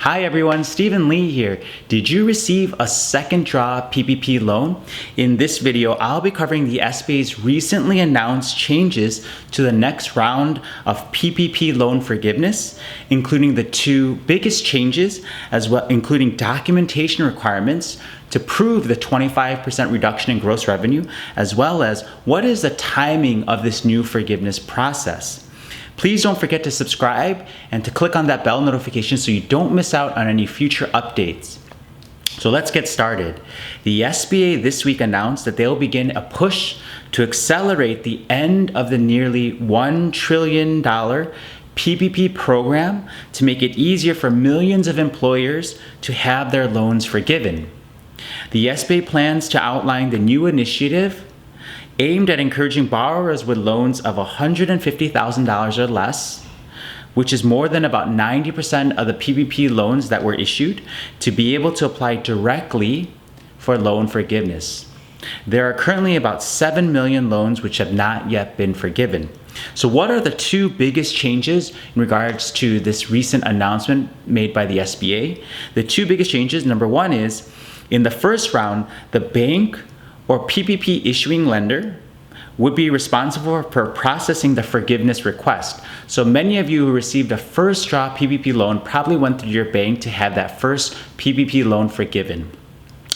Hi everyone, Stephen Lee here. Did you receive a second draw PPP loan? In this video, I'll be covering the SBA's recently announced changes to the next round of PPP loan forgiveness, including the two biggest changes, as well including documentation requirements to prove the 25% reduction in gross revenue, as well as what is the timing of this new forgiveness process. Please don't forget to subscribe and to click on that bell notification so you don't miss out on any future updates. So let's get started. The SBA this week announced that they'll begin a push to accelerate the end of the nearly $1 trillion PPP program to make it easier for millions of employers to have their loans forgiven. The SBA plans to outline the new initiative aimed at encouraging borrowers with loans of $150,000 or less, which is more than about 90% of the PPP loans that were issued, to be able to apply directly for loan forgiveness. There are currently about 7 million loans which have not yet been forgiven. So what are the two biggest changes in regards to this recent announcement made by the SBA? The two biggest changes, number one is, in the first round, the bank or PPP issuing lender would be responsible for processing the forgiveness request. So many of you who received a first draw PPP loan probably went through your bank to have that first PPP loan forgiven.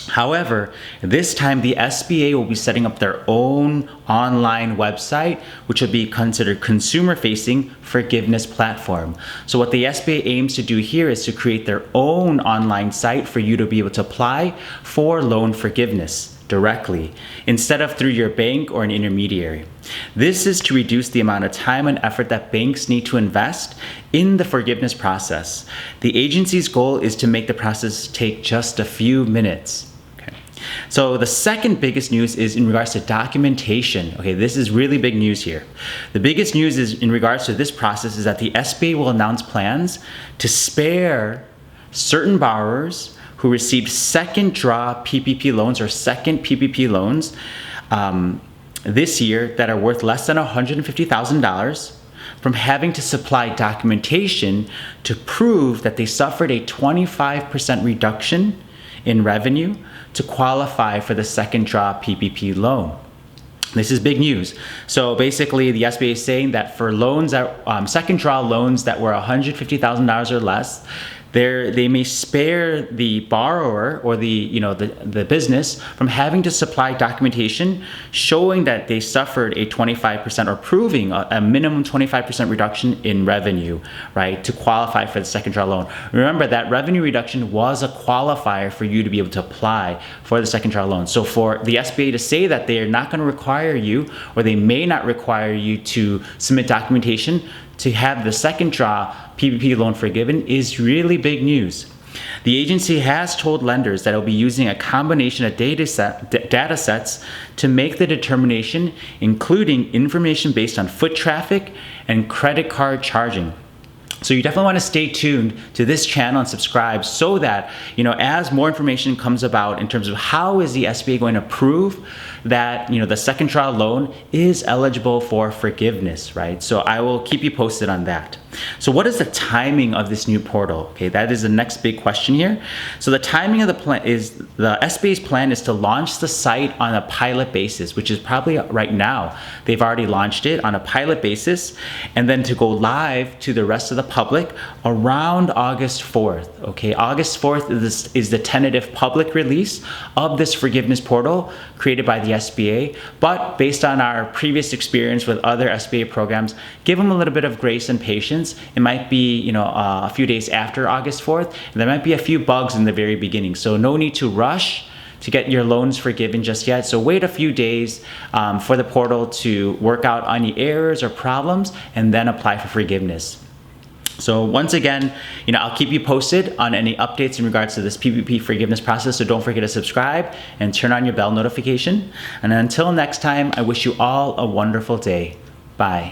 However, this time the SBA will be setting up their own online website, which will be considered consumer-facing forgiveness platform. So what the SBA aims to do here is to create their own online site for you to be able to apply for loan forgiveness directly, instead of through your bank or an intermediary. This is to reduce the amount of time and effort that banks need to invest in the forgiveness process. The agency's goal is to make the process take just a few minutes. So the second biggest news is in regards to documentation. Okay, this is really big news here. The biggest news is in regards to this process is that the SBA will announce plans to spare certain borrowers who received second draw PPP loans or second PPP loans this year that are worth less than $150,000 from having to supply documentation to prove that they suffered a 25% reduction in revenue to qualify for the second draw PPP loan. This is big news. So basically the SBA is saying that for loans that second draw loans that were $150,000 or less, they may spare the borrower or the business from having to supply documentation showing that they suffered a 25% or proving a minimum 25% reduction in revenue, right, to qualify for the second draw loan. Remember that revenue reduction was a qualifier for you to be able to apply for the second draw loan. So for the SBA to say that they are not going to require you, or they may not require you to submit documentation to have the second draw PPP loan forgiven is really big news. The agency has told lenders that it will be using a combination of data sets to make the determination, including information based on foot traffic and credit card charging. So you definitely want to stay tuned to this channel and subscribe so that, as more information comes about in terms of how is the SBA going to prove that, the second draw loan is eligible for forgiveness, right? So I will keep you posted on that. So what is the timing of this new portal? Okay, that is the next big question here. So the timing of the plan is, the SBA's plan is to launch the site on a pilot basis, which is probably right now. They've already launched it on a pilot basis, and then to go live to the rest of the public around August 4th. Okay, August 4th is the tentative public release of this forgiveness portal created by the SBA. But based on our previous experience with other SBA programs, give them a little bit of grace and patience. It might be, a few days after August 4th, and there might be a few bugs in the very beginning. So no need to rush to get your loans forgiven just yet. So wait a few days for the portal to work out any errors or problems, and then apply for forgiveness. So once again, I'll keep you posted on any updates in regards to this PPP forgiveness process. So don't forget to subscribe and turn on your bell notification. And until next time, I wish you all a wonderful day. Bye.